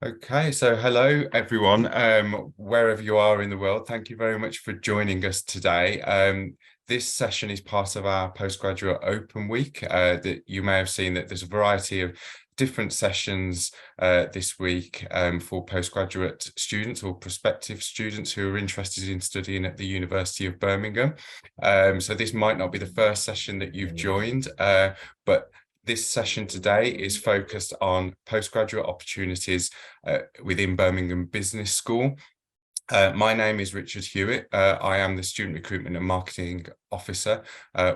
Okay, so hello everyone, wherever you are in the world. Thank you very much for joining us today. This session is part of our Postgraduate Open Week. That you may have seen that there's a variety of different sessions this week for postgraduate students or prospective students who are interested in studying at the University of Birmingham. So this might not be the first session that you've joined, but this session today is focused on postgraduate opportunities within Birmingham Business School. My name is Richard Hewitt. I am the Student Recruitment and Marketing Officer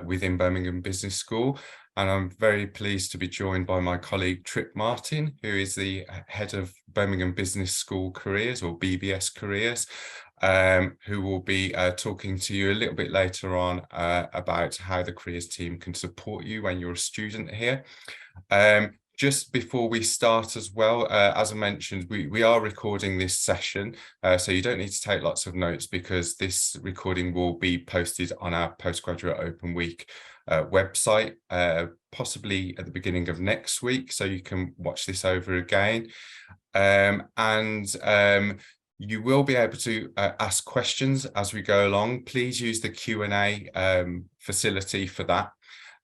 within Birmingham Business School. And I'm very pleased to be joined by my colleague Trip Martin, who is the head of Birmingham Business School Careers, or BBS Careers, who will be talking to you a little bit later on about how the careers team can support you when you're a student here. Just before we start as well, as I mentioned, we are recording this session, so you don't need to take lots of notes because this recording will be posted on our Postgraduate Open Week website, possibly at the beginning of next week, so you can watch this over again. You will be able to ask questions as we go along. Please use the Q&A facility for that.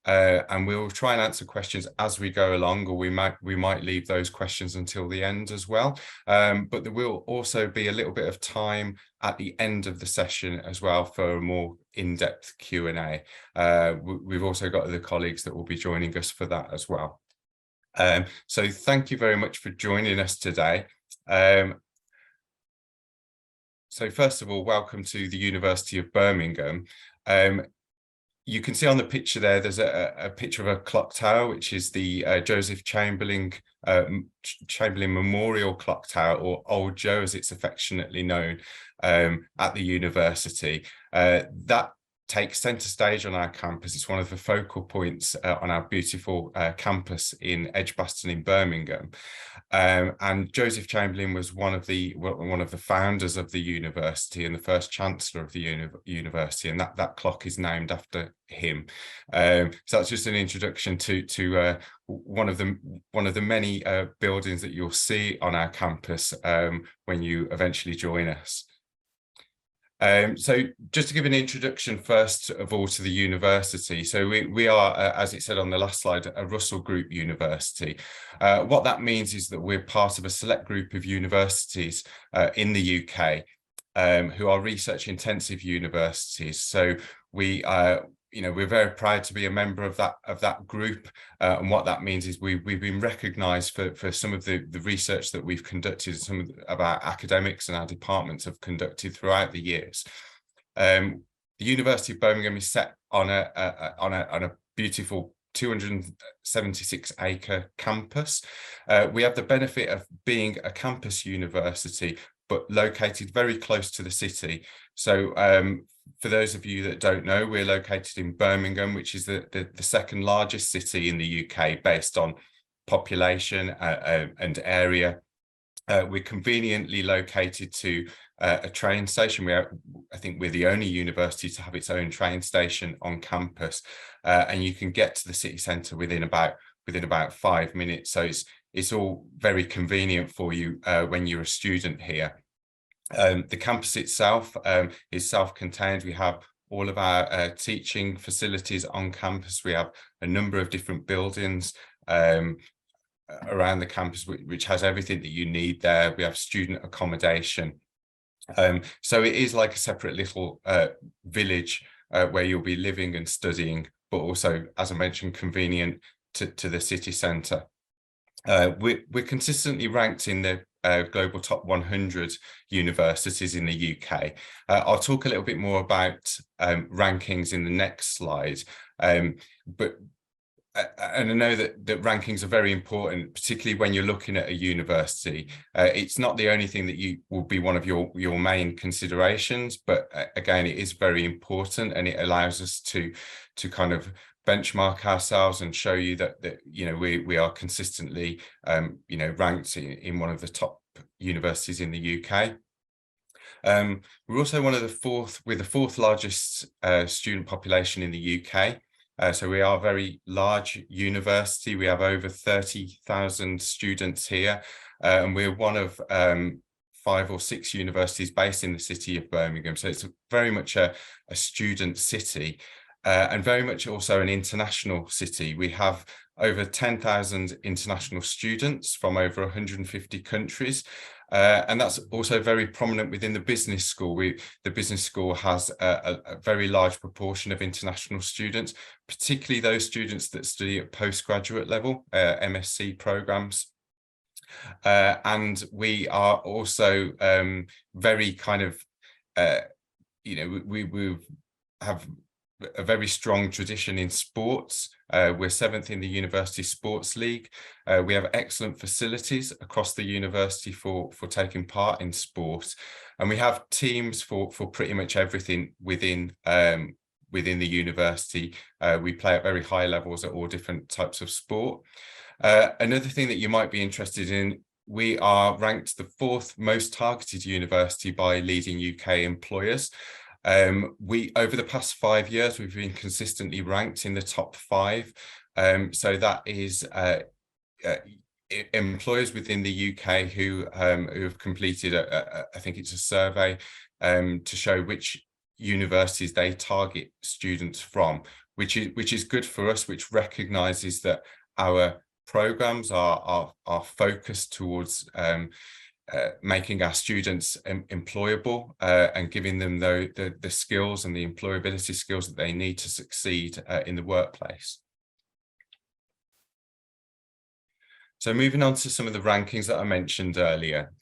And we'll try and answer questions as we go along, or we might leave those questions until the end as well. But there will also be a little bit of time at the end of the session as well for a more in-depth Q&A. We've also got other colleagues that will be joining us for that as well. So thank you very much for joining us today. So first of all, welcome to the University of Birmingham. You can see on the picture there's a picture of a clock tower, which is the Joseph Chamberlain Memorial Clock Tower, or Old Joe as it's affectionately known, at the university. That takes centre stage on our campus. It's one of the focal points on our beautiful campus in Edgbaston in Birmingham. And Joseph Chamberlain was one of the founders of the university and the first chancellor of the university, and that clock is named after him. So that's just an introduction to one of the many buildings that you'll see on our campus when you eventually join us. So just to give an introduction first of all to the university. So we are, as it said on the last slide, a Russell Group university. What that means is that we're part of a select group of universities in the UK who are research intensive universities. So we're very proud to be a member of that group, and what that means is we've been recognised for some of the research that we've conducted, some of our academics and our departments have conducted throughout the years. The University of Birmingham is set on a beautiful 276-acre campus. We have the benefit of being a campus university, but located very close to the city. So for those of you that don't know, we're located in Birmingham, which is the second largest city in the UK based on population and area. We're conveniently located to a train station. I think we're the only university to have its own train station on campus, and you can get to the city centre within about 5 minutes. So it's all very convenient for you when you're a student here. The campus itself is self-contained. We have all of our teaching facilities on campus. We have a number of different buildings around the campus, which has everything that you need there. We have student accommodation. So it is like a separate little village where you'll be living and studying, but also, as I mentioned, convenient to the city centre. We're consistently ranked in the global top 100 universities in the UK. I'll talk a little bit more about rankings in the next slide, and I know that rankings are very important, particularly when you're looking at a university. It's not the only thing that you will be one of your main considerations, but again, it is very important, and it allows us to kind of benchmark ourselves and show you that we are consistently ranked in one of the top universities in the UK. We're also we're the fourth largest student population in the UK. So we are a very large university. We have over 30,000 students here, and we're one of 5 or 6 universities based in the city of Birmingham. So it's very much a student city, and very much also an international city. We have over 10,000 international students from over 150 countries. And that's also very prominent within the business school. The business school has a very large proportion of international students, particularly those students that study at postgraduate level, MSc programs. And we are also very kind of, we have a very strong tradition in sports. We're 7th in the University Sports League. We have excellent facilities across the university for taking part in sport, and we have teams for pretty much everything within the university. We play at very high levels at all different types of sport. Another thing that you might be interested in, we are ranked the 4th most targeted university by leading UK employers. Over the past 5 years, we've been consistently ranked in the top 5. So that is employers within the UK who have completed, I think it's a survey to show which universities they target students from, which is good for us, which recognises that our programs are focused towards making our students employable and giving them the skills and the employability skills that they need to succeed in the workplace. So moving on to some of the rankings that I mentioned earlier.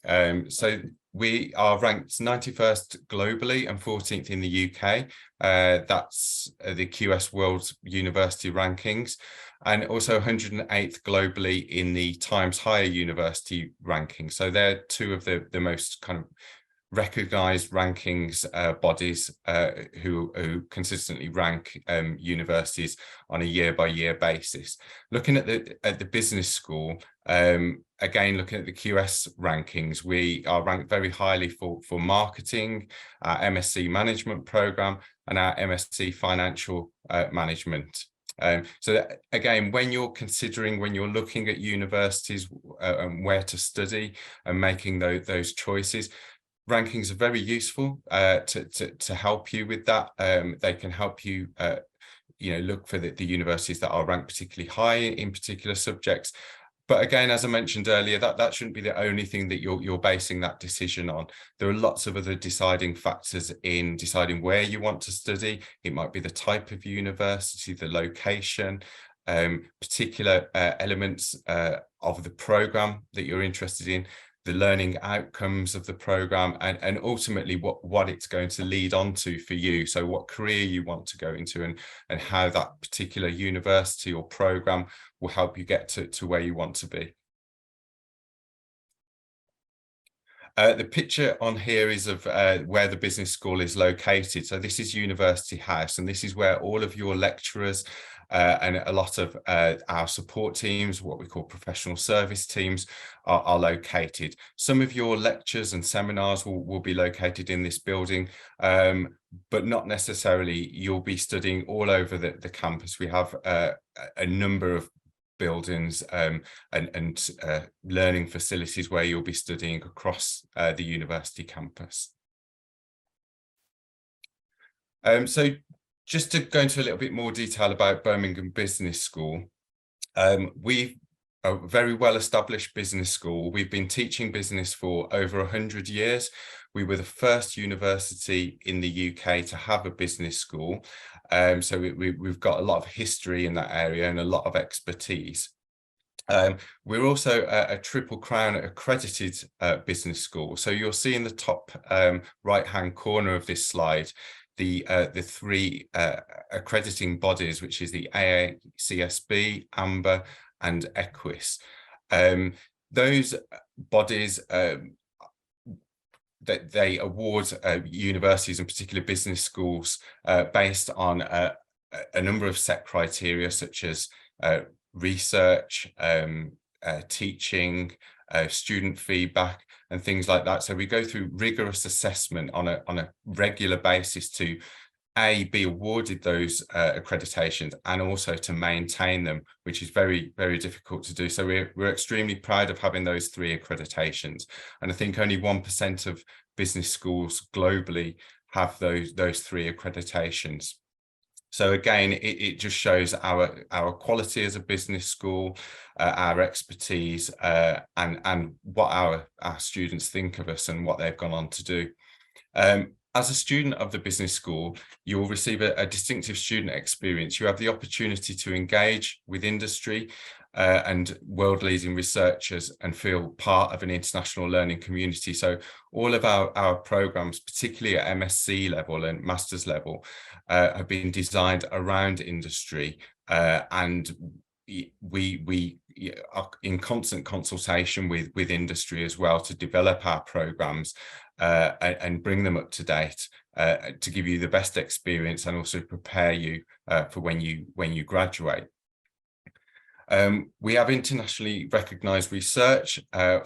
So we are ranked 91st globally and 14th in the UK. That's the QS World University Rankings, and also 108th globally in the Times Higher University Rankings. So they're 2 of the most kind of recognized rankings bodies who consistently rank universities on a year-by-year basis. Looking at the business school, again, looking at the QS rankings, we are ranked very highly for marketing, our MSc management program, and our MSc financial management. So again, when you're looking at universities and where to study and making those choices, rankings are very useful to help you with that. They can help you look for the universities that are ranked particularly high in particular subjects. But again, as I mentioned earlier, that shouldn't be the only thing that you're basing that decision on. There are lots of other deciding factors in deciding where you want to study. It might be the type of university, the location, particular elements of the program that you're interested in, the learning outcomes of the program, and ultimately what it's going to lead on to for you. So what career you want to go into, and how that particular university or program will help you get to where you want to be. The picture on here is of where the business school is located. So this is University House, and this is where all of your lecturers and a lot of our support teams, what we call professional service teams, are located. Some of your lectures and seminars will be located in this building, but not necessarily. You'll be studying all over the campus. We have a number of buildings and learning facilities where you'll be studying across the university campus. So just to go into a little bit more detail about Birmingham Business School, we've a very well-established business school. We've been teaching business for over 100 years. We were the first university in the UK to have a business school. So we've got a lot of history in that area and a lot of expertise. We're also a Triple Crown accredited business school. So you'll see in the top right-hand corner of this slide, the 3 accrediting bodies, which is the AACSB, AMBER, and EQUIS. Those bodies that they award universities and particular business schools based on a number of set criteria, such as research, teaching, student feedback, and things like that. So we go through rigorous assessment on a regular basis to be awarded those accreditations and also to maintain them, which is very, very difficult to do. So we're extremely proud of having those 3 accreditations. And I think only 1% of business schools globally have those 3 accreditations. So again, it just shows our quality as a business school, our expertise, and what our students think of us and what they've gone on to do. As a student of the business school, you will receive a distinctive student experience. You have the opportunity to engage with industry and world-leading researchers and feel part of an international learning community. So all of our programs, particularly at MSc level and master's level, have been designed around industry, and we are in constant consultation with industry as well to develop our programs and bring them up to date to give you the best experience and also prepare you for when you graduate. We have internationally recognized research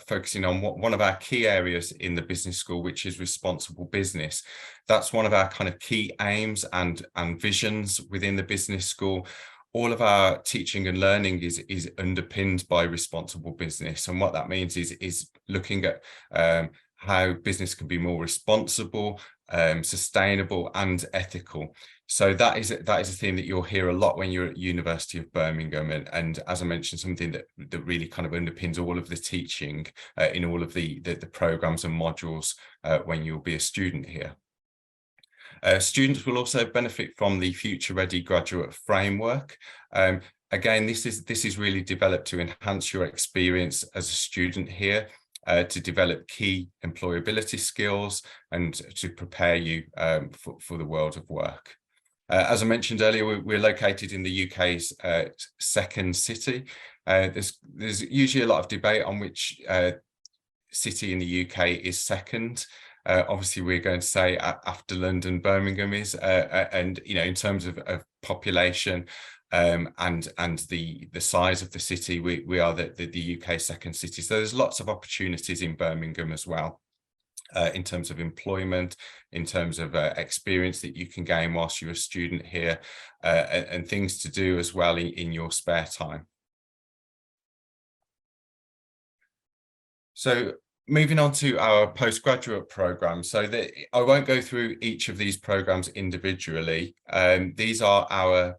focusing on one of our key areas in the business school, which is responsible business. That's one of our kind of key aims and visions within the business school. All of our teaching and learning is underpinned by responsible business. And what that means is looking at how business can be more responsible, sustainable and ethical. So that is a theme that you'll hear a lot when you're at University of Birmingham, and as I mentioned, something that really kind of underpins all of the teaching in all of the programs and modules when you'll be a student here. Students will also benefit from the Future Ready Graduate Framework. Again, this is really developed to enhance your experience as a student here, to develop key employability skills and to prepare you for the world of work. As I mentioned earlier, we're located in the UK's second city. There's usually a lot of debate on which city in the UK is second. Obviously, we're going to say after London, Birmingham is, and in terms of population and the size of the city, we are the UK's second city. So there's lots of opportunities in Birmingham as well. In terms of employment, in terms of experience that you can gain whilst you're a student here, and things to do as well in your spare time. So moving on to our postgraduate program. So I won't go through each of these programs individually. These are our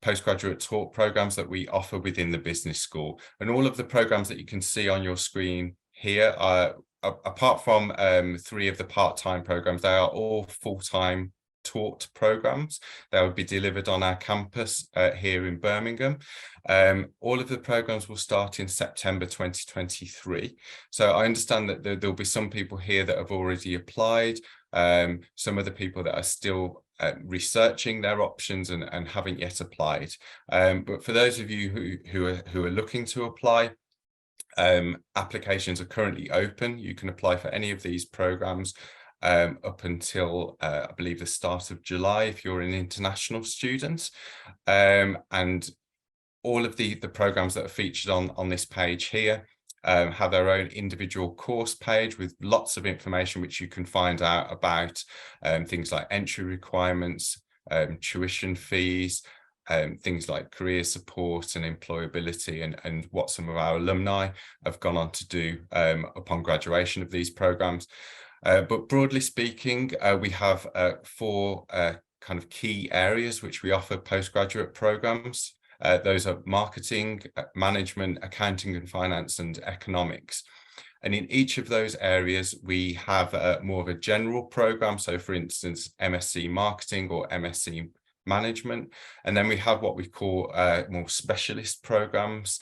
postgraduate taught programs that we offer within the business school, and all of the programs that you can see on your screen here are, apart from 3 of the part-time programs, they are all full-time taught programs that will be delivered on our campus here in Birmingham. All of the programs will start in September 2023. So I understand that there'll be some people here that have already applied, some of the people that are still researching their options and haven't yet applied. But for those of you who are looking to apply, applications are currently open. You can apply for any of these programs up until I believe the start of July if you're an international student, and all of the programs that are featured on this page here have their own individual course page with lots of information which you can find out about things like entry requirements, tuition fees, things like career support and employability, and what some of our alumni have gone on to do upon graduation of these programs. But broadly speaking, we have 4 kind of key areas which we offer postgraduate programs. Those are marketing, management, accounting and finance, and economics. And in each of those areas, we have more of a general program. So for instance, MSc marketing or MSc management. And then we have what we call more specialist programs,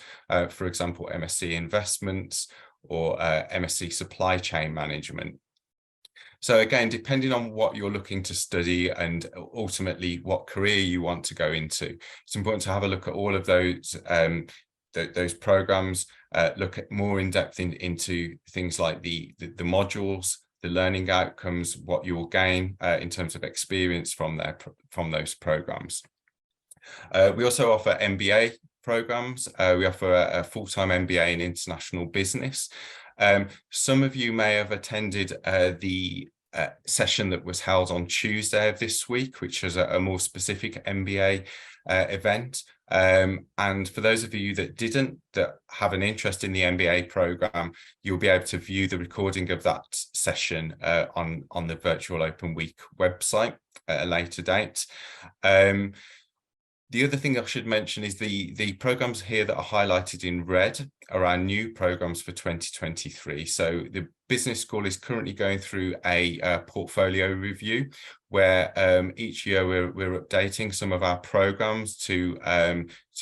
for example, MSc investments or MSc supply chain management. So again, depending on what you're looking to study and ultimately what career you want to go into, it's important to have a look at all of those programs, look at more in depth into things like the modules, the learning outcomes, what you will gain in terms of experience from those programs. We also offer MBA programs. We offer a full-time MBA in international business. Some of you may have attended the session that was held on Tuesday of this week, which was a more specific MBA event. And for those of you that have an interest in the MBA program, you'll be able to view the recording of that session on the Virtual Open Week website at a later date. The other thing I should mention is the programs here that are highlighted in red are our new programs for 2023. So the business school is currently going through a portfolio review where each year we're updating some of our programs to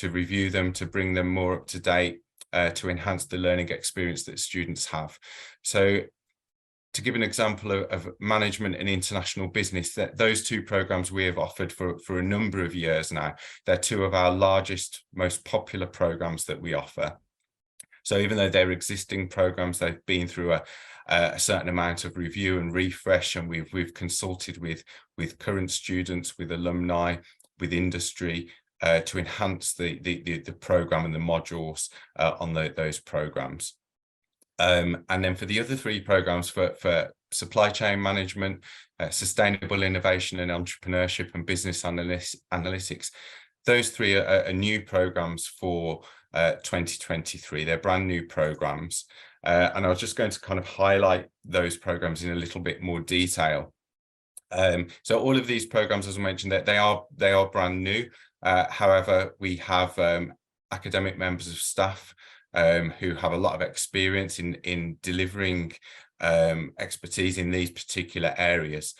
review them, to bring them more up to date, to enhance the learning experience that students have. So to give an example of management and international business, that those two programs we have offered for a number of years now. They're two of our largest, most popular programs that we offer. So even though they're existing programs, they've been through a certain amount of review and refresh, and we've consulted with current students, with alumni, with industry, to enhance the program and the modules on those programs. And then for the other three programs, for supply chain management, sustainable innovation and entrepreneurship, and business analytics, those three are new programs for 2023. They're brand new programs. And I was just going to kind of highlight those programs in a little bit more detail. So all of these programs, as I mentioned, that they are brand new. However, we have academic members of staff who have a lot of experience in delivering expertise in these particular areas.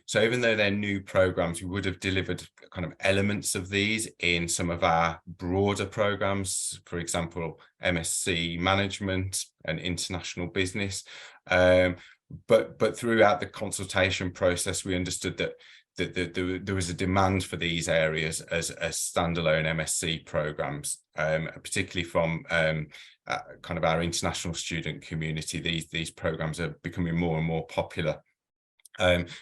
So even though they're new programs, we would have delivered kind of elements of these in some of our broader programs, for example, MSc Management and International Business. But throughout the consultation process, we understood that there was a demand for these areas as standalone MSc programs, particularly from kind of our international student community. These programs are becoming more and more popular.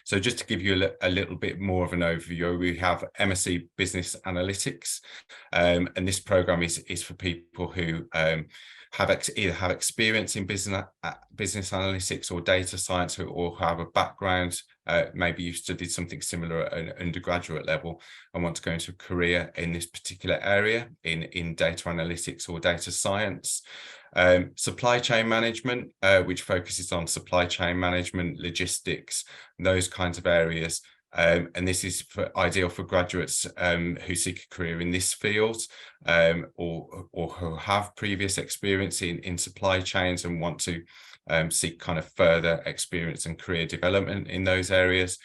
So just to give you a little bit more of an overview, we have MSc Business Analytics, and this program is for people who either have experience in business analytics or data science, or have a background. Maybe you've studied something similar at an undergraduate level and want to go into a career in this particular area in data analytics or data science. Supply chain management, which focuses on supply chain management, logistics, those kinds of areas. And this is ideal for graduates who seek a career in this field, or who have previous experience in supply chains and want to seek kind of further experience and career development in those areas.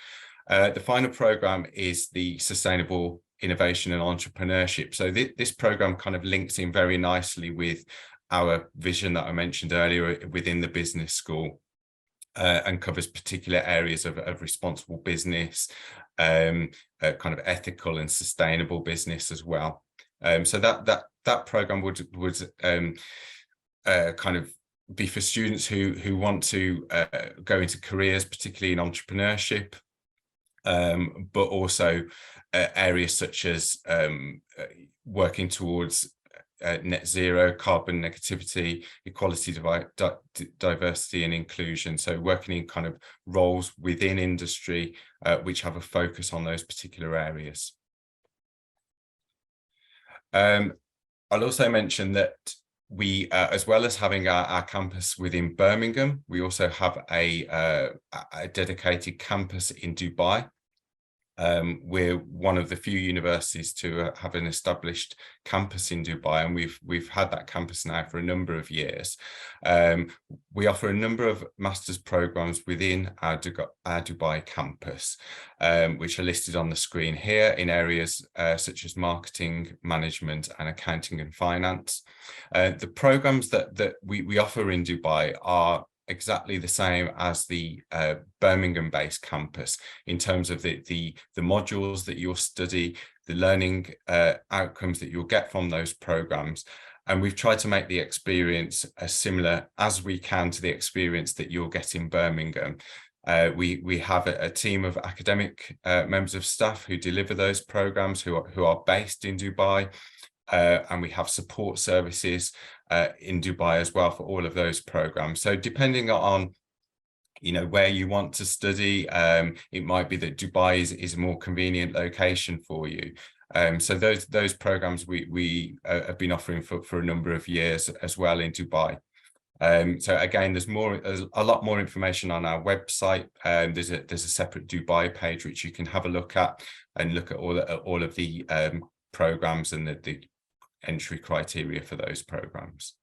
The final program is the Sustainable Innovation and Entrepreneurship. So this program kind of links in very nicely with our vision that I mentioned earlier within the business school. And covers particular areas of responsible business, kind of ethical and sustainable business as well. So that program would kind of be for students who want to go into careers, particularly in entrepreneurship, but also areas such as working towards net zero, carbon negativity, equality, diversity and inclusion. So working in kind of roles within industry which have a focus on those particular areas. I'll also mention that we, as well as having our campus within Birmingham, we also have a dedicated campus in Dubai. We're one of the few universities to have an established campus in Dubai, and we've had that campus now for a number of years. We offer a number of master's programs within our Dubai campus, which are listed on the screen here in areas such as marketing, management, and accounting and finance. The programs that we offer in Dubai are exactly the same as the Birmingham-based campus in terms of the modules that you'll study, the learning outcomes that you'll get from those programs. And we've tried to make the experience as similar as we can to the experience that you'll get in Birmingham. We have a team of academic members of staff who deliver those programs, who are based in Dubai. And we have support services in Dubai as well for all of those programs. So depending on where you want to study. It might be that Dubai is a more convenient location for you. So those programs we have been offering for a number of years as well in Dubai. So again, there's a lot more information on our website. There's a separate Dubai page which you can have a look at and look at all of the programs and the entry criteria for those programs.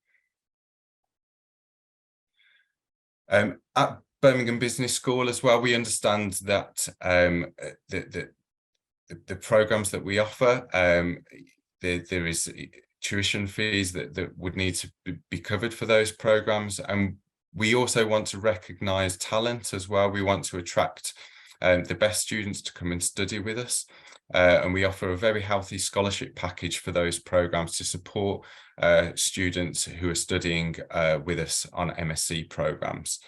At Birmingham Business School as well, we understand that the programs that we offer, there is tuition fees that would need to be covered for those programs, and we also want to recognise talent as well. We want to attract the best students to come and study with us, and we offer a very healthy scholarship package for those programs to support students who are studying with us on MSc programs.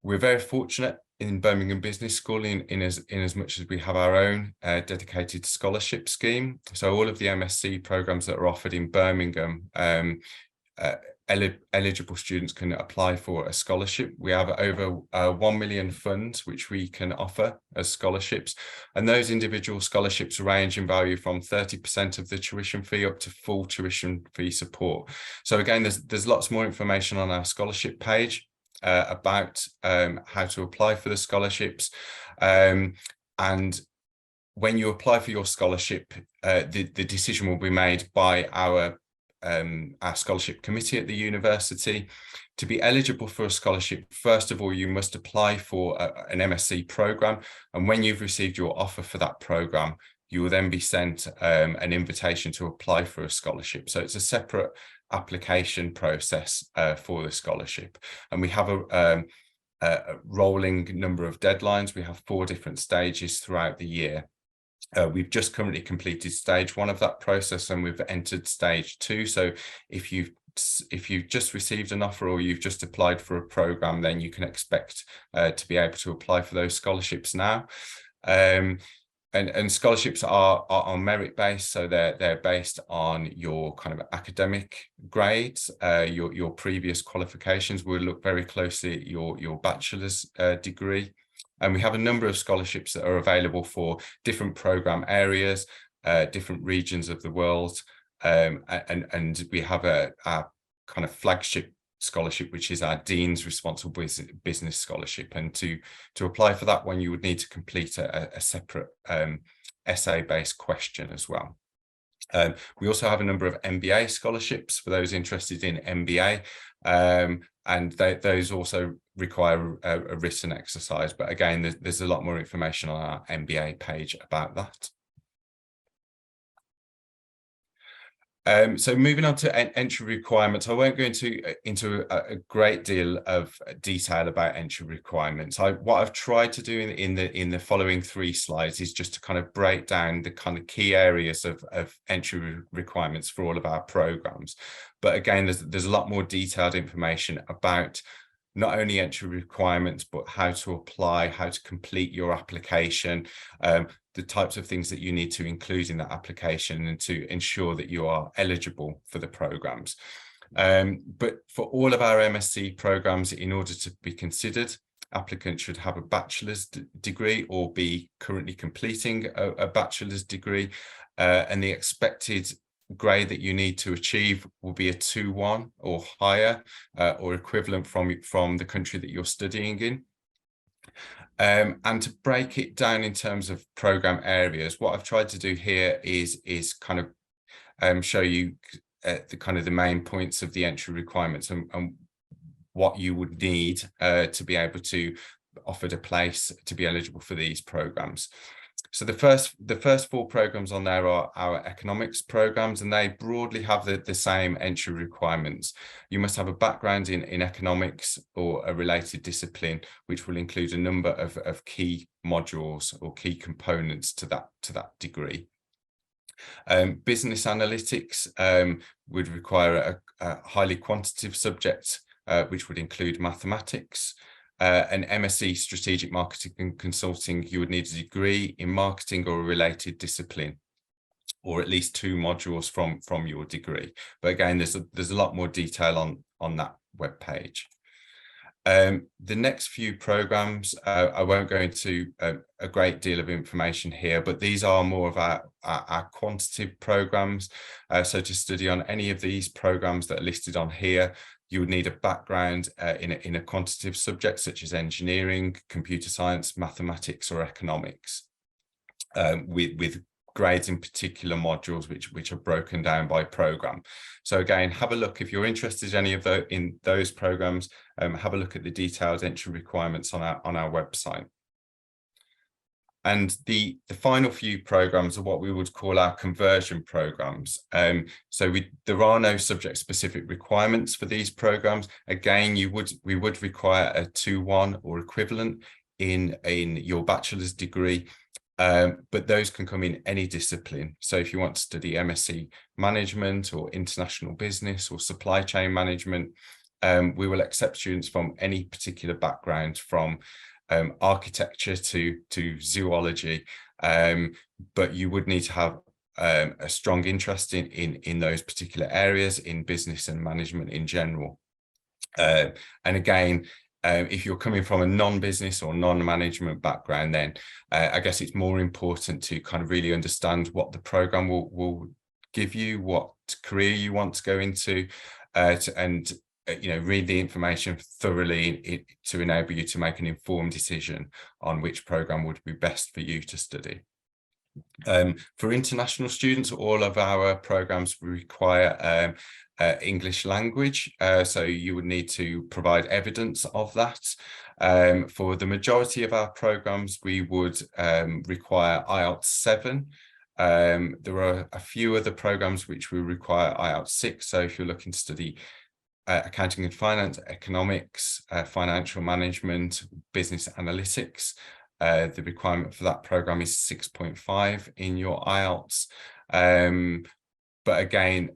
We're very fortunate in Birmingham Business School in as much as we have our own dedicated scholarship scheme. So all of the MSc programs that are offered in Birmingham, eligible students can apply for a scholarship. We have over 1 million funds which we can offer as scholarships, and those individual scholarships range in value from 30% of the tuition fee up to full tuition fee support. So again, there's lots more information on our scholarship page about how to apply for the scholarships, and when you apply for your scholarship, the decision will be made by our scholarship committee at the university. To be eligible for a scholarship, first of all, you must apply for an MSc program, and when you've received your offer for that program, you will then be sent an invitation to apply for a scholarship. So it's a separate application process for the scholarship, and we have a rolling number of deadlines. We have 4 different stages throughout the year. We've just currently completed stage 1 of that process, and we've entered stage 2. So if you've just received an offer or you've just applied for a program, then you can expect to be able to apply for those scholarships now. And scholarships are merit-based, so they're based on your kind of academic grades, your previous qualifications. We'll look very closely at your bachelor's degree. And we have a number of scholarships that are available for different program areas, different regions of the world, and we have a kind of flagship scholarship, which is our Dean's Responsible Business Scholarship. And to apply for that one, you would need to complete a separate essay-based question as well. We also have a number of MBA scholarships for those interested in MBA, and those also require a written exercise. But again, there's a lot more information on our MBA page about that. So moving on to entry requirements, I won't go into a great deal of detail about entry requirements. What I've tried to do in the following 3 slides is just to kind of break down the kind of key areas of entry requirements for all of our programs. But again, there's a lot more detailed information about not only entry requirements, but how to apply, how to complete your application, the types of things that you need to include in that application, and to ensure that you are eligible for the programs. But for all of our MSc programs, in order to be considered, applicants should have a bachelor's degree or be currently completing a bachelor's degree, and the expected grade that you need to achieve will be a 2-1 or higher, or equivalent from the country that you're studying in. And to break it down in terms of program areas, what I've tried to do here is kind of show you the main points of the entry requirements and what you would need to be able to offered a place to be eligible for these programs. So the first 4 programs on there are our economics programs, and they broadly have the same entry requirements. You must have a background in economics or a related discipline, which will include a number of key modules or key components to that degree. Business analytics would require a highly quantitative subject, which would include mathematics. An MSc Strategic Marketing and Consulting, you would need a degree in marketing or a related discipline, or at least 2 modules from your degree. But again, there's a lot more detail on that web page. The next few programs, I won't go into a great deal of information here, but these are more of our quantitative programs. So to study on any of these programs that are listed on here, you would need a background in a quantitative subject such as engineering, computer science, mathematics, or economics, with grades in particular modules which are broken down by program. So again, have a look if you're interested in those programs. Have a look at the detailed entry requirements on our website. And the final few programs are what we would call our conversion programs. So there are no subject-specific requirements for these programs. Again, we would require a 2-1 or equivalent in your bachelor's degree. But those can come in any discipline. So if you want to study MSc management or international business or supply chain management, we will accept students from any particular background, from architecture to zoology, but you would need to have a strong interest in those particular areas, in business and management in general. And again, if you're coming from a non-business or non-management background, then I guess it's more important to kind of really understand what the program will give you, what career you want to go into, and read the information thoroughly to enable you to make an informed decision on which program would be best for you to study. For international students, all of our programs require English language, so you would need to provide evidence of that. For the majority of our programs, we would require IELTS 7. There are a few other programs which will require IELTS 6, so if you're looking to study accounting and finance, economics, financial management, business analytics, the requirement for that program is 6.5 in your IELTS. But again,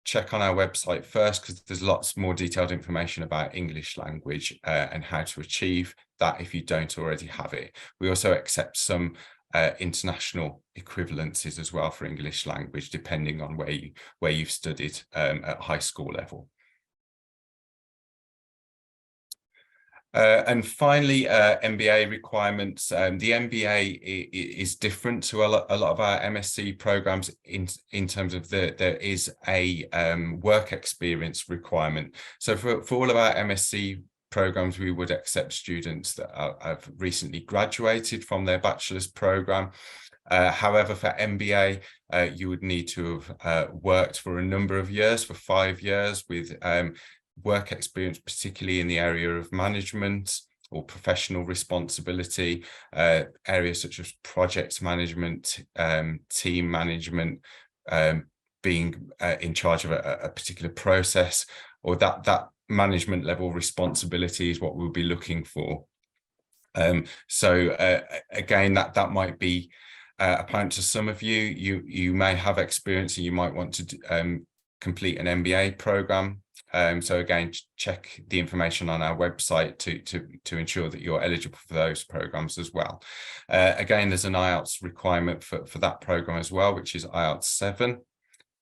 check on our website first, because there's lots more detailed information about English language and how to achieve that if you don't already have it. We also accept some international equivalencies as well for English language, depending on where you've studied at high school level. And finally, MBA requirements. The MBA is different to a lot of our MSc programs in terms of there is a work experience requirement. So for all of our MSc programs, we would accept students that have recently graduated from their bachelor's program. However, for MBA, you would need to have worked for a number of years, for 5 years, with work experience, particularly in the area of management or professional responsibility, areas such as project management, team management, being in charge of a particular process, or that management level responsibility is what we'll be looking for. So again, that might be apparent to some of you. You may have experience and you might want to complete an MBA program. So again, check the information on our website to ensure that you're eligible for those programs as well. Again, there's an IELTS requirement for that program as well, which is IELTS 7.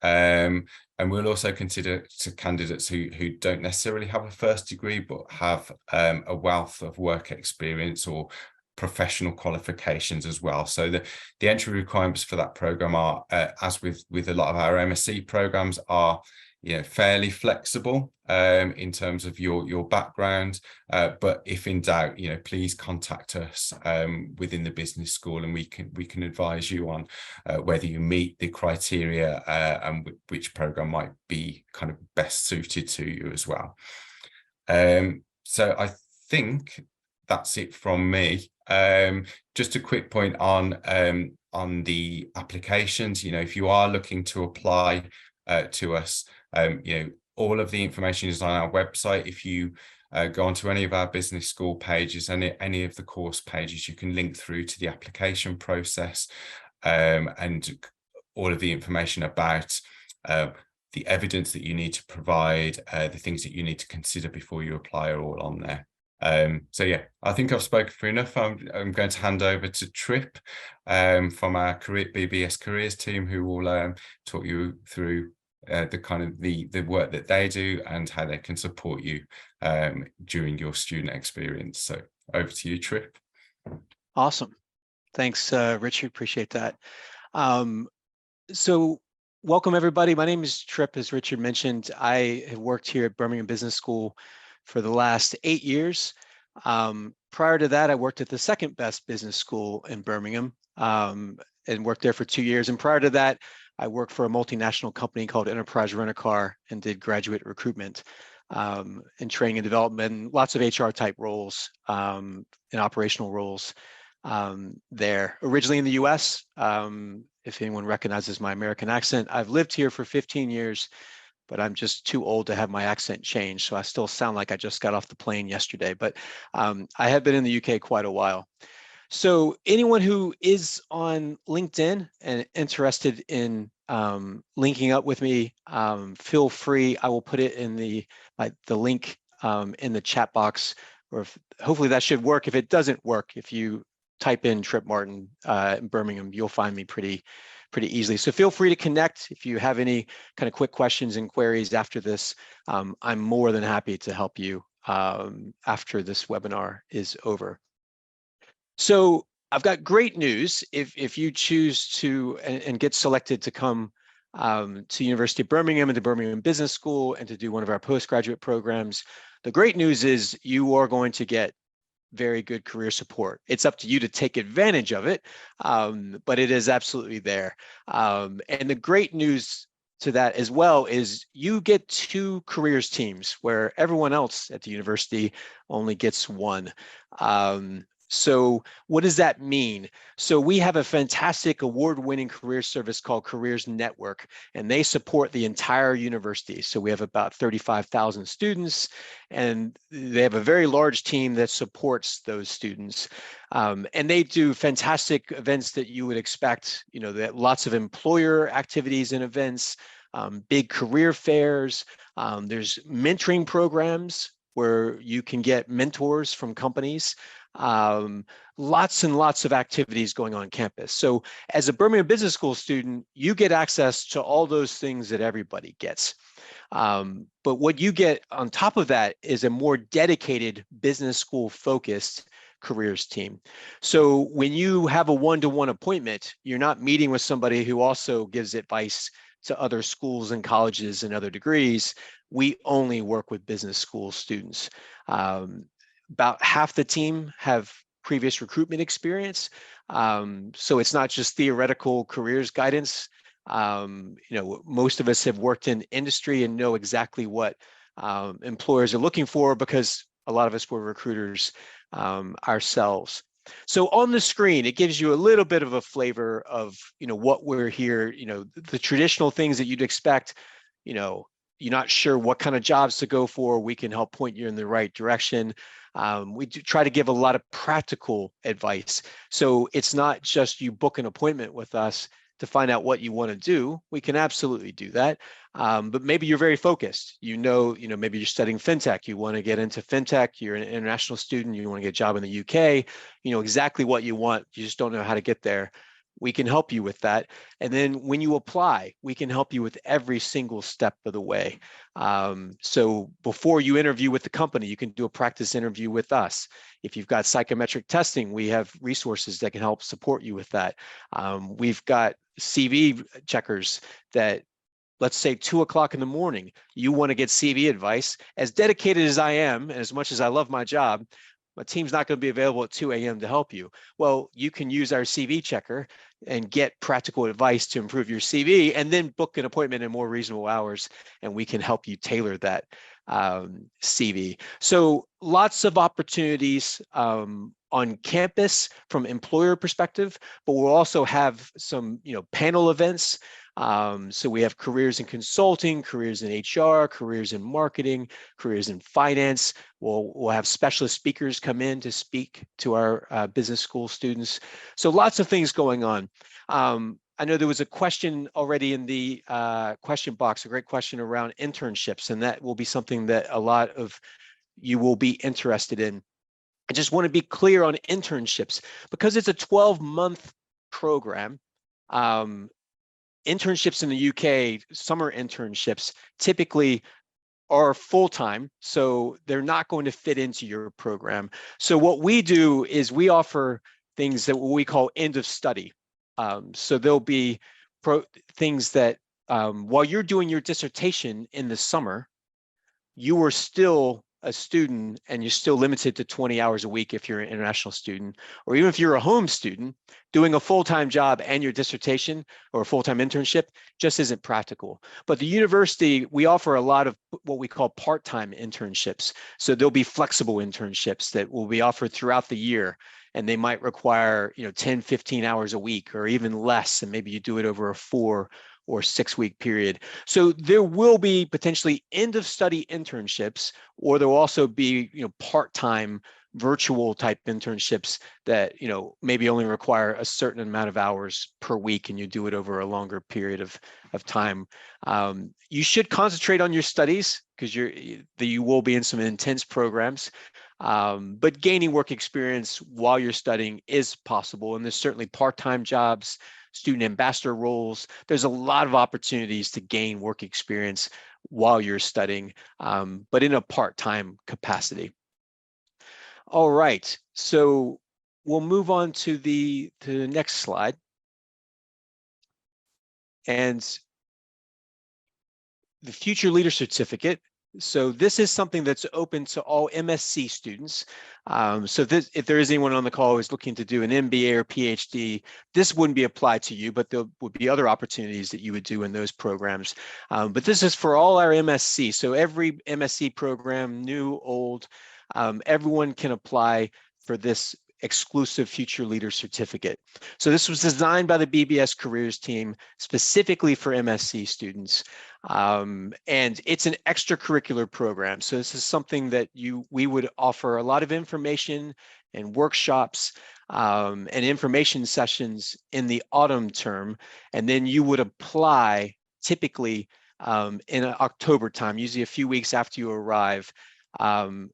And we'll also consider candidates who don't necessarily have a first degree, but have a wealth of work experience or professional qualifications as well. So the entry requirements for that program are, as with a lot of our MSc programs, are fairly flexible in terms of your background, but if in doubt, please contact us within the business school, and we can advise you on whether you meet the criteria and which program might be kind of best suited to you as well. So I think that's it from me. Just a quick point on the applications. If you are looking to apply to us, all of the information is on our website. If you go onto any of our business school pages, any of the course pages, you can link through to the application process, and all of the information about the evidence that you need to provide, the things that you need to consider before you apply are all on there. So yeah, I think I've spoken for enough. I'm going to hand over to Trip from our BBS Careers team, who will talk you through the kind of the work that they do and how they can support you during your student experience. So over to you, Trip. Awesome. Thanks, Richard. Appreciate that. So welcome, everybody. My name is Trip, as Richard mentioned. I have worked here at Birmingham Business School for the last 8 years. Prior to that, I worked at the second best business school in Birmingham and worked there for 2 years. And prior to that, I worked for a multinational company called Enterprise Rent-A-Car and did graduate recruitment and training and development, lots of HR type roles and operational roles there. Originally in the US, if anyone recognizes my American accent, I've lived here for 15 years, but I'm just too old to have my accent changed. So I still sound like I just got off the plane yesterday, but I have been in the UK quite a while. So anyone who is on LinkedIn and interested in linking up with me, feel free. I will put it in the link in the chat box, or hopefully that should work. If it doesn't work, if you type in Trip Martin in Birmingham, you'll find me pretty easily. So feel free to connect if you have any kind of quick questions and queries after this. I'm more than happy to help you after this webinar is over. So I've got great news. If you choose to and get selected to come to University of Birmingham and the Birmingham Business School and to do one of our postgraduate programs, the great news is you are going to get very good career support. It's up to you to take advantage of it, but it is absolutely there. And the great news to that as well is you get 2 careers teams where everyone else at the university only gets 1. So what does that mean? So we have a fantastic award-winning career service called Careers Network, and they support the entire university. So we have about 35,000 students, and they have a very large team that supports those students. And they do fantastic events that you would expect, you know, that lots of employer activities and events, big career fairs. There's mentoring programs where you can get mentors from companies. Lots and lots of activities going on campus. So as a Birmingham Business School student, you get access to all those things that everybody gets. But what you get on top of that is a more dedicated business school focused careers team. So when you have a one-to-one appointment, you're not meeting with somebody who also gives advice to other schools and colleges and other degrees. We only work with business school students. About half the team have previous recruitment experience. So it's not just theoretical careers guidance. You know, most of us have worked in industry and know exactly what employers are looking for because a lot of us were recruiters ourselves. So on the screen, it gives you a little bit of a flavor of, you know, what we're here, you know, the traditional things that you'd expect. You know, you're not sure what kind of jobs to go for, we can help point you in the right direction. We do try to give a lot of practical advice. So it's not just you book an appointment with us to find out what you want to do. We can absolutely do that. But maybe you're very focused. You know, maybe you're studying fintech. You want to get into fintech. You're an international student. You want to get a job in the UK. You know exactly what you want. You just don't know how to get there. We can help you with that. And then when you apply, we can help you with every single step of the way. So before you interview with the company, you can do a practice interview with us. If you've got psychometric testing, we have resources that can help support you with that. We've got CV checkers that, let's say 2 o'clock in the morning, you want to get CV advice. As dedicated as I am, and as much as I love my job, my team's not going to be available at 2 a.m. to help you. Well, you can use our CV checker and get practical advice to improve your CV and then book an appointment in more reasonable hours, and we can help you tailor that CV. So lots of opportunities on campus from employer perspective, but we'll also have some, you know, panel events. So we have careers in consulting, careers in HR, careers in marketing, careers in finance. We'll have specialist speakers come in to speak to our business school students. So lots of things going on. I know there was a question already in the question box, a great question around internships, and that will be something that a lot of you will be interested in. I just want to be clear on internships because it's a 12-month program. internships in the UK, summer internships, typically are full-time, so they're not going to fit into your program. So what we do is we offer things that we call end of study. So there'll be things that while you're doing your dissertation in the summer, you are still a student and you're still limited to 20 hours a week if you're an international student, or even if you're a home student, doing a full-time job and your dissertation or a full-time internship just isn't practical. But the university, we offer a lot of what we call part-time internships. So there'll be flexible internships that will be offered throughout the year, and they might require 10, 15 hours a week or even less, and maybe you do it over a 4 or 6 week period. So there will be potentially end of study internships, or there will also be part-time virtual type internships that maybe only require a certain amount of hours per week, and you do it over a longer period of time. You should concentrate on your studies because you will be in some intense programs. But gaining work experience while you're studying is possible, and there's certainly part-time jobs, student ambassador roles. There's a lot of opportunities to gain work experience while you're studying, but in a part-time capacity. All right, so we'll move on to the next slide. And the Future Leader Certificate. So this is something that's open to all MSc students. So if there is anyone on the call who's looking to do an MBA or PhD, this wouldn't be applied to you, but there would be other opportunities that you would do in those programs. But this is for all our MSc. So every MSc program, new, old, everyone can apply for this exclusive Future Leader Certificate. So this was designed by the BBS Careers team specifically for MSc students. And it's an extracurricular program. So this is something that we would offer a lot of information and workshops and information sessions in the autumn term. And then you would apply typically in October time, usually a few weeks after you arrive,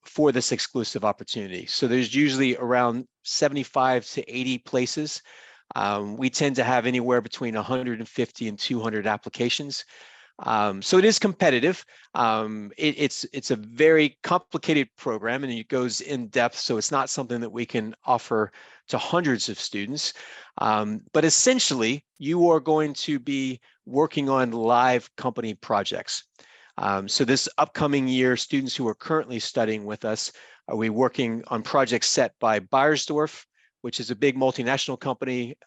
for this exclusive opportunity. So there's usually around 75 to 80 places. We tend to have anywhere between 150 and 200 applications. So it is competitive. It's a very complicated program, and it goes in depth. So it's not something that we can offer to hundreds of students. But essentially, you are going to be working on live company projects. So this upcoming year, students who are currently studying with us, are we working on projects set by Beiersdorf, which is a big multinational company.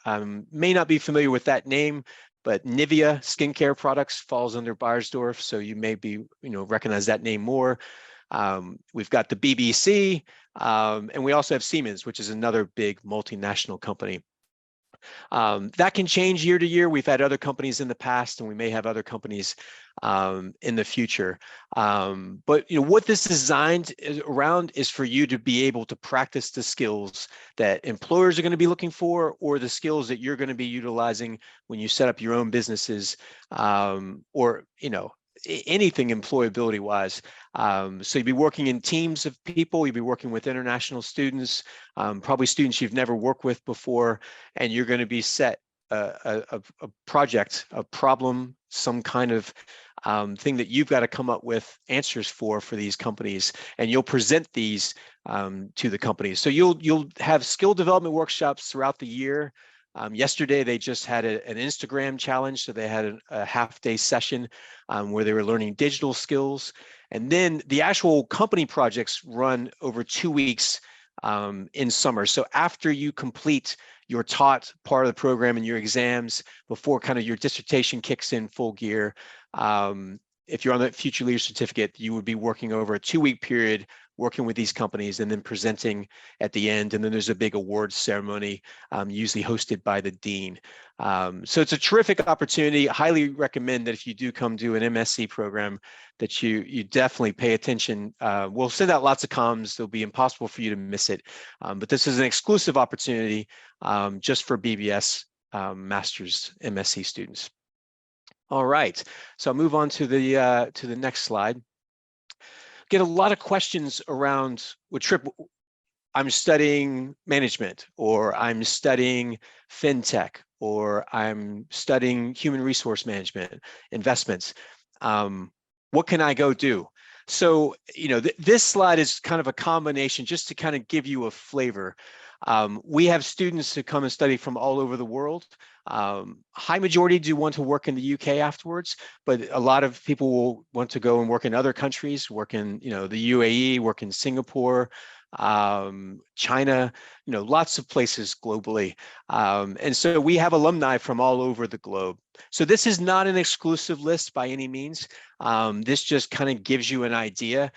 May not be familiar with that name, but Nivea skincare products falls under Beiersdorf, so you may be, recognize that name more. We've got the BBC, and we also have Siemens, which is another big multinational company. That can change year to year. We've had other companies in the past, and we may have other companies in the future. But what this is designed around is for you to be able to practice the skills that employers are going to be looking for, or the skills that you're going to be utilizing when you set up your own businesses, or anything employability wise. So you'd be working in teams of people, you'd be working with international students, probably students you've never worked with before, and you're going to be set a project, a problem, some kind of thing that you've got to come up with answers for these companies, and you'll present these to the companies. So you'll have skill development workshops throughout the year. Yesterday, they just had an Instagram challenge. So they had a half-day session where they were learning digital skills. And then the actual company projects run over 2 weeks in summer. So after you complete your taught part of the program and your exams, before kind of your dissertation kicks in full gear, if you're on the Future Leader Certificate, you would be working over a 2-week period, working with these companies and then presenting at the end. And then there's a big awards ceremony, usually hosted by the dean. So it's a terrific opportunity. I highly recommend that if you do come do an MSc program, that you definitely pay attention. We'll send out lots of comms. It'll be impossible for you to miss it. But this is an exclusive opportunity just for BBS Master's MSc students. All right, so I'll move on to the next slide. Get a lot of questions around, well, Trip, I'm studying management, or I'm studying fintech, or I'm studying human resource management, investments. What can I go do? So, this slide is kind of a combination just to kind of give you a flavor. We have students who come and study from all over the world. High majority do want to work in the UK afterwards, but a lot of people will want to go and work in other countries, work in, the UAE, work in Singapore, China, lots of places globally. And so we have alumni from all over the globe. So this is not an exclusive list by any means. This just kind of gives you an idea.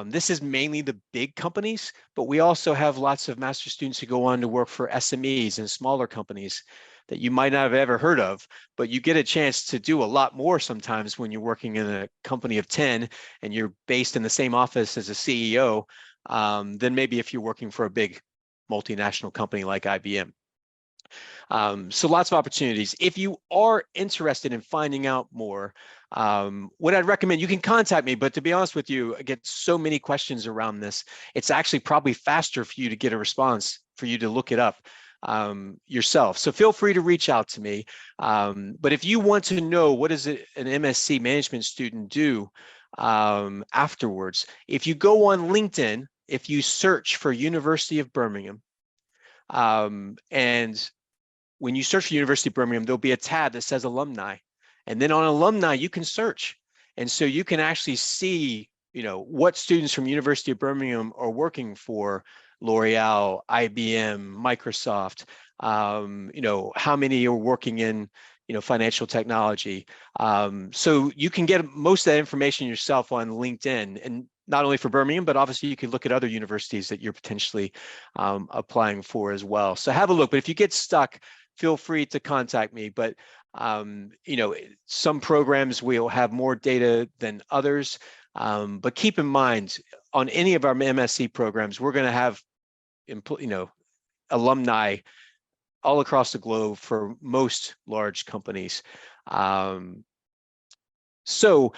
This is mainly the big companies, but we also have lots of master's students who go on to work for SMEs and smaller companies that you might not have ever heard of, but you get a chance to do a lot more sometimes when you're working in a company of 10 and you're based in the same office as a CEO, than maybe if you're working for a big multinational company like IBM. So lots of opportunities. If you are interested in finding out more, what I'd recommend, you can contact me, but to be honest with you, I get so many questions around this. It's actually probably faster for you to get a response, for you to look it up yourself. So feel free to reach out to me. But if you want to know what does an MSc management student do afterwards, if you go on LinkedIn, if you search for University of Birmingham, and when you search for University of Birmingham, there'll be a tab that says alumni. And then on alumni, you can search. And so you can actually see, what students from University of Birmingham are working for L'Oreal, IBM, Microsoft, how many are working in, financial technology. So you can get most of that information yourself on LinkedIn, and not only for Birmingham, but obviously you can look at other universities that you're potentially applying for as well. So have a look, but if you get stuck, feel free to contact me. But some programs will have more data than others. But keep in mind, on any of our MSc programs, we're going to have, alumni all across the globe for most large companies. So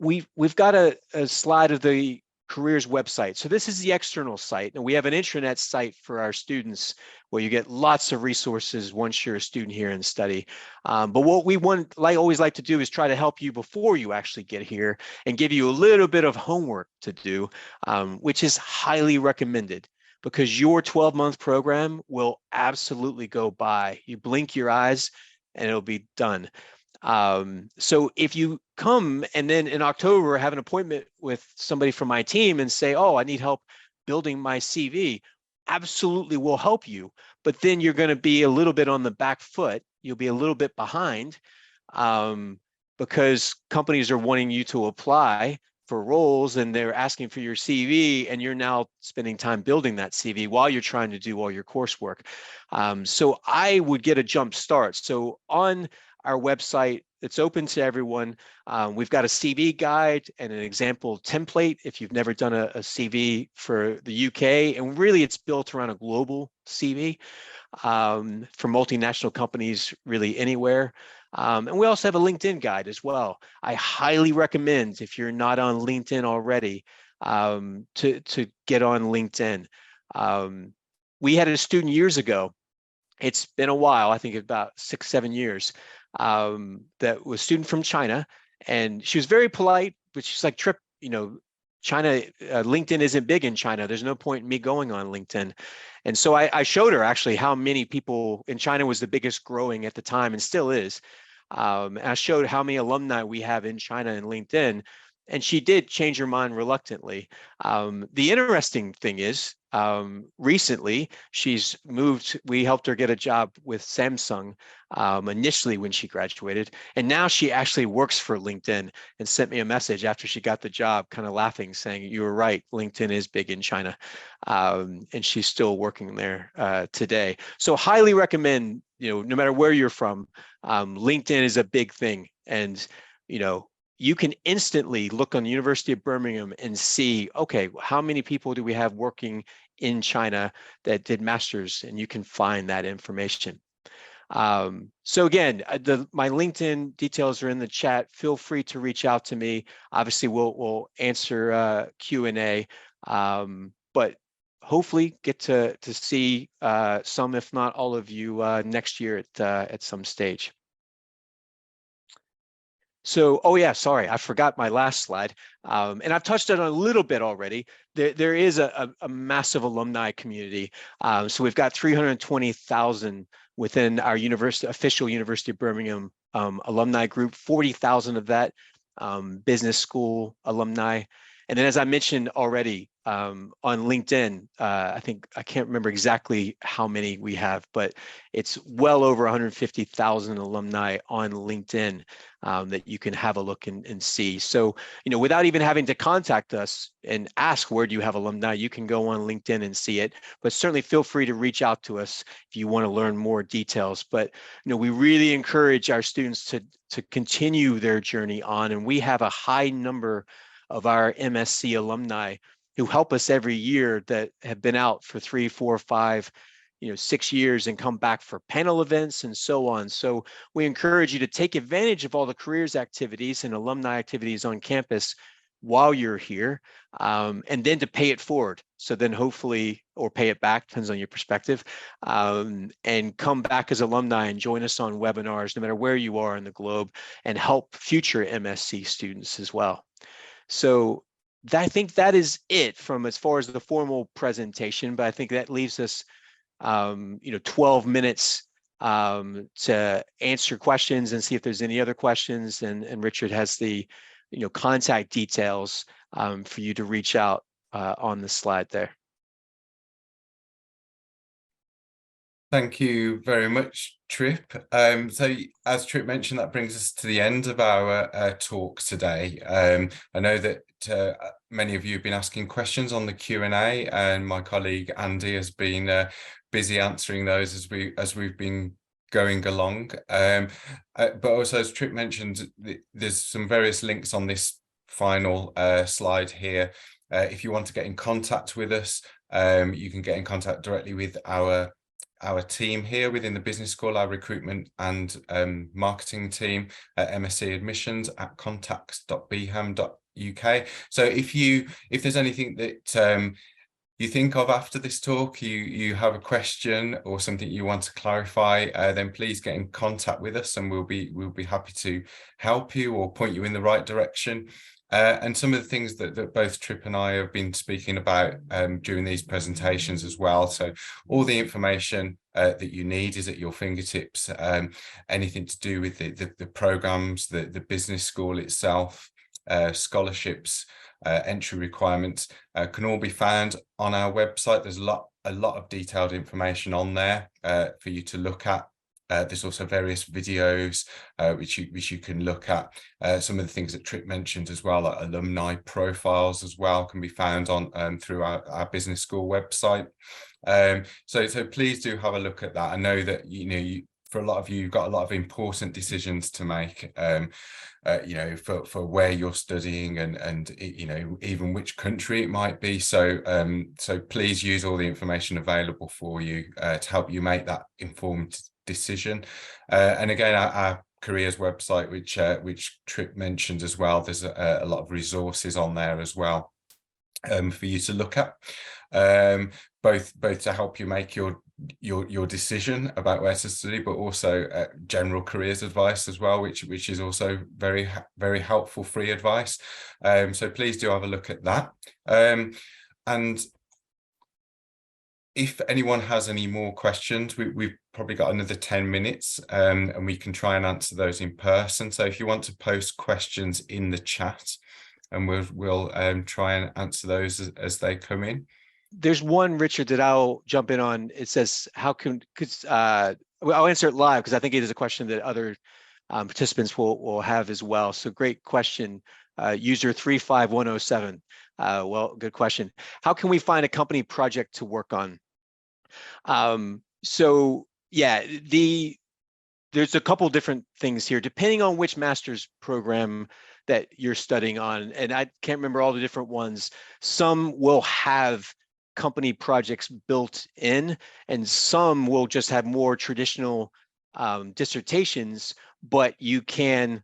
we've got a slide of the careers website. So this is the external site, and we have an intranet site for our students where you get lots of resources once you're a student here and study. But what we always like to do is try to help you before you actually get here and give you a little bit of homework to do, which is highly recommended, because your 12-month program will absolutely go by. You blink your eyes and it'll be done. So if you come and then in October have an appointment with somebody from my team and say, oh, I need help building my CV, absolutely will help you. But then you're going to be a little bit on the back foot. You'll be a little bit behind because companies are wanting you to apply for roles and they're asking for your CV, and you're now spending time building that CV while you're trying to do all your coursework. So I would get a jump start. So on our website, it's open to everyone. We've got a CV guide and an example template if you've never done a CV for the UK, and really it's built around a global CV for multinational companies, really anywhere. And we also have a LinkedIn guide as well. I highly recommend, if you're not on LinkedIn already, to get on LinkedIn. We had a student years ago. It's been a while, I think about 6-7 years, that was a student from China, and she was very polite, but she's like, Trip, China, LinkedIn isn't big in China. There's no point in me going on LinkedIn. And so I showed her actually how many people in China was the biggest growing at the time and still is. And I showed how many alumni we have in China and LinkedIn, and she did change her mind reluctantly. The interesting thing is, recently she's moved. We helped her get a job with Samsung initially when she graduated, and now she actually works for LinkedIn and sent me a message after she got the job, kind of laughing, saying, you were right, LinkedIn is big in China. And she's still working there today. So highly recommend, no matter where you're from, LinkedIn is a big thing. And, you can instantly look on the University of Birmingham and see, okay, how many people do we have working in China that did masters, and you can find that information. So again, my LinkedIn details are in the chat. Feel free to reach out to me. Obviously, we'll answer Q&A, but hopefully get to see some, if not all of you, next year at some stage. So, oh yeah, sorry, I forgot my last slide. And I've touched on it a little bit already. There is a massive alumni community. So we've got 320,000 within our official University of Birmingham alumni group, 40,000 of that business school alumni. And then, as I mentioned already, on LinkedIn, I can't remember exactly how many we have, but it's well over 150,000 alumni on LinkedIn that you can have a look and see. So, without even having to contact us and ask, where do you have alumni, you can go on LinkedIn and see it. But certainly feel free to reach out to us if you want to learn more details. But, we really encourage our students to continue their journey on. And we have a high number of our MSc alumni who help us every year that have been out for 3, 4, 5, 6 years and come back for panel events and so on. So we encourage you to take advantage of all the careers activities and alumni activities on campus while you're here, and then to pay it forward. So then hopefully, or pay it back, depends on your perspective, and come back as alumni and join us on webinars, no matter where you are in the globe, and help future MSc students as well. So I think that is it from as far as the formal presentation, but I think that leaves us 12 minutes to answer questions and see if there's any other questions. And Richard has the contact details for you to reach out on the slide there. Thank you very much, Trip. So as Trip mentioned, that brings us to the end of our talk today. I know that many of you have been asking questions on the Q&A, and my colleague Andy has been busy answering those as we've been going along. But also, as Trip mentioned, there's some various links on this final slide here. If you want to get in contact with us, you can get in contact directly with our team here within the business school, our recruitment and marketing team at MSc Admissions at contacts.bham.uk. So if there's anything that you think of after this talk, you have a question or something you want to clarify, then please get in contact with us, and we'll be happy to help you or point you in the right direction. And some of the things that both Trip and I have been speaking about during these presentations as well. So all the information that you need is at your fingertips. Anything to do with the programs, the business school itself, scholarships, entry requirements can all be found on our website. There's a lot of detailed information on there for you to look at. There's also various videos which you can look at. Some of the things that Trip mentioned as well, like alumni profiles as well, can be found on through our business school website. So please do have a look at that. I know that for a lot of you, you've got a lot of important decisions to make, for where you're studying and even which country it might be. So please use all the information available for you to help you make that informed decision. And again, our careers website, which Trip mentioned as well, there's a lot of resources on there as well for you to look at, both to help you make your decision about where to study, but also general careers advice as well, which is also very, very helpful free advice. So please do have a look at that. And if anyone has any more questions, we've probably got another 10 minutes and we can try and answer those in person. So if you want to post questions in the chat, and we'll try and answer those as they come in. There's one, Richard, that I'll jump in on. It says, I'll answer it live because I think it is a question that other participants will have as well. So great question, user 35107. Well, good question. How can we find a company project to work on? So yeah, there's a couple different things here, depending on which master's program that you're studying on. And I can't remember all the different ones. Some will have company projects built in, and some will just have more traditional dissertations, but you can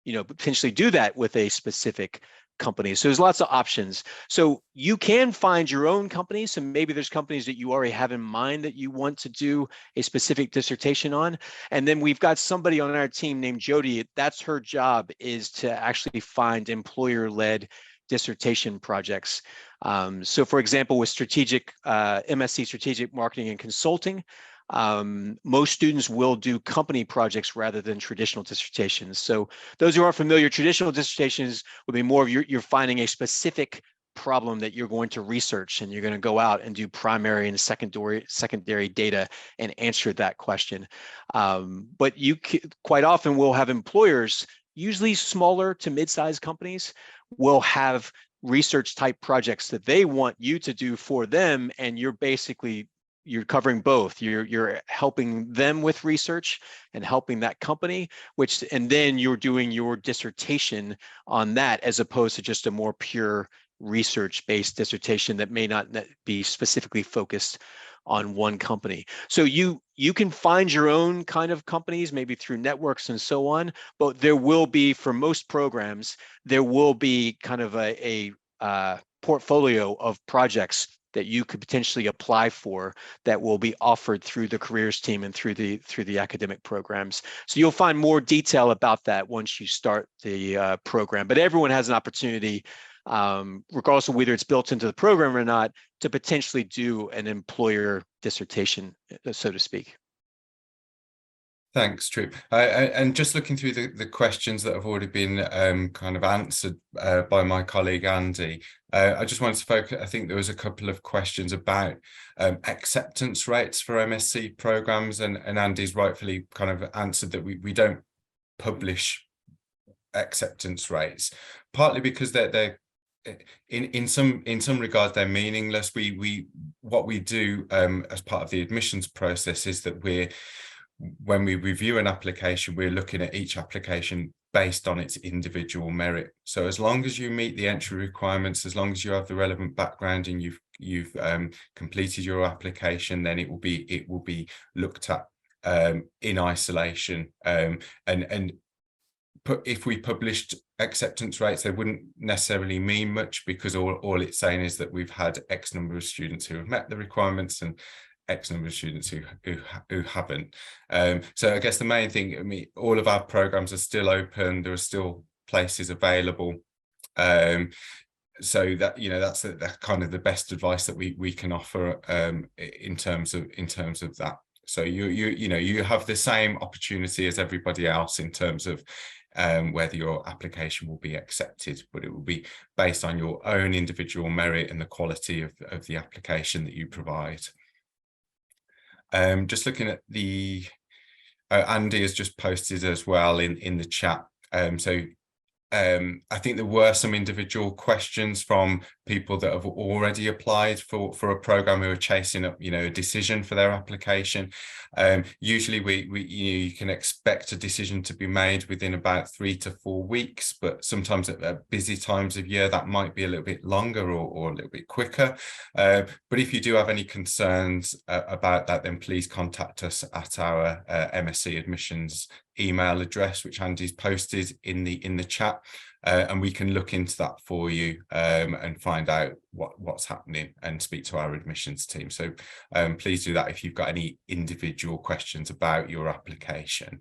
potentially do that with a specific companies. So there's lots of options. So you can find your own companies. So maybe there's companies that you already have in mind that you want to do a specific dissertation on. And then we've got somebody on our team named Jody. That's her job, is to actually find employer-led dissertation projects. So for example, with strategic MSc Strategic Marketing and Consulting, most students will do company projects rather than traditional dissertations. So those who aren't familiar, traditional dissertations would be more of you're finding a specific problem that you're going to research, and you're going to go out and do primary and secondary data and answer that question. But you quite often will have employers, usually smaller to mid-sized companies, will have research type projects that they want you to do for them, and you're covering both. You're helping them with research and helping that company, and then you're doing your dissertation on that, as opposed to just a more pure research-based dissertation that may not be specifically focused on one company. So you can find your own kind of companies, maybe through networks and so on, but there will be, for most programs, there will be kind of a portfolio of projects that you could potentially apply for that will be offered through the careers team and through the academic programs. So you'll find more detail about that once you start the program. But everyone has an opportunity, regardless of whether it's built into the program or not, to potentially do an employer dissertation, so to speak. Thanks, Trip. And just looking through the questions that have already been kind of answered by my colleague Andy, I just wanted to focus. I think there was a couple of questions about acceptance rates for MSc programs, and Andy's rightfully kind of answered that we don't publish acceptance rates, partly because they're in some regards they're meaningless. What we do as part of the admissions process is that when we review an application, we're looking at each application based on its individual merit. So as long as you meet the entry requirements, as long as you have the relevant background and you've completed your application, then it will be looked at in isolation. If we published acceptance rates, they wouldn't necessarily mean much, because all it's saying is that we've had X number of students who have met the requirements and X number of students who haven't. So I guess the main thing, I mean, all of our programs are still open. There are still places available. So that, you know, that's kind of the best advice that we can offer in terms of that. So you have the same opportunity as everybody else in terms of whether your application will be accepted, but it will be based on your own individual merit and the quality of the application that you provide. Just looking at Andy has just posted as well in the chat. I think there were some individual questions from people that have already applied for a program who are chasing up, a decision for their application. Usually you can expect a decision to be made within about 3 to 4 weeks, but sometimes at busy times of year that might be a little bit longer or a little bit quicker. But if you do have any concerns about that, then please contact us at our MSc admissions email address, which Andy's posted in the chat, and we can look into that for you and find out what's happening and speak to our admissions team. So please do that if you've got any individual questions about your application.